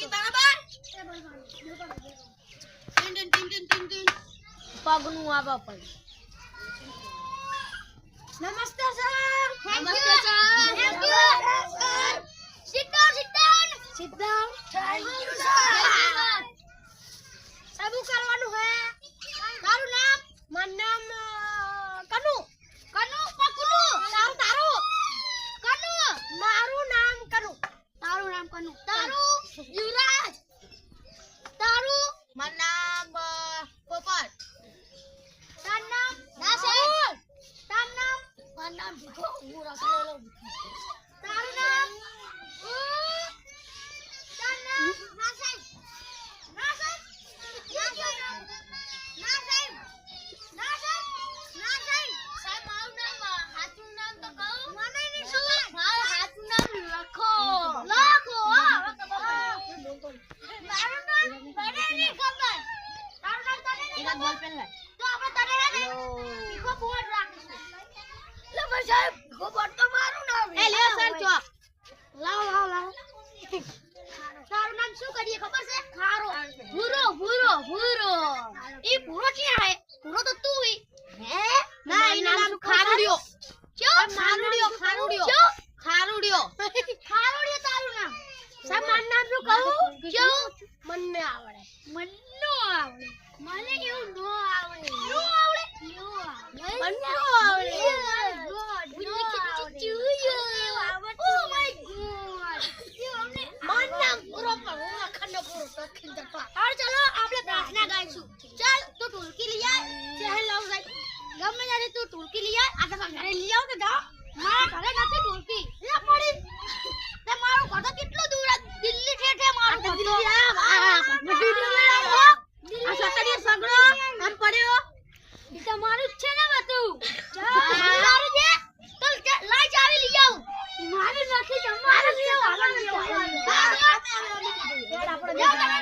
ગીત બરાબર ટિન પગનું આવા પણ નમસ્તે સર નમસ્તે sir thank you sit down thank you sir સાબુ કરવાનું હે તારું નામ મારું નામ કનુ પકલુ તારું કનુ મારું નામ કનુ તારું યુવરાજ તારું મારું નામ પોપટ તારું નામ નાસિર તારું નામ મારું નામ ભીખો હું રખડેલો તારું નામ તારું નામ શું કરીએ ખબર છે ખારો ભૂરો ઈ ભૂરો ક્યાં હે ભૂરો તો તું હે ના એનું નામ ખારુડિયો ખારુડિયો તારું નામ સાહેબ મારું નામ શું કહું મને આવડે મને એવું નો આવડે चलो આપણે પ્રાર્થના ગાઈશું ચાલ તું ઢોલકી લઈ આય ચહેલ લાવ જાય ગમે ત્યારે તું ઢોલકી લઈ આય આ તો ઘરે લઈ આવ તો જા મારા ઘરે નથી ઢોલકી લે પડી તે મારો ઘર તો કેટલો દૂર દિલ્હી ઠેઠે મારું ઘર દિલ્હી આ સતરી સગડો આમ પડ્યો ઈ તો મારું જ છે ને બધું મારું છે તો લઈ જાવી લઈ આવ મારું નથી તમારું છે આપણે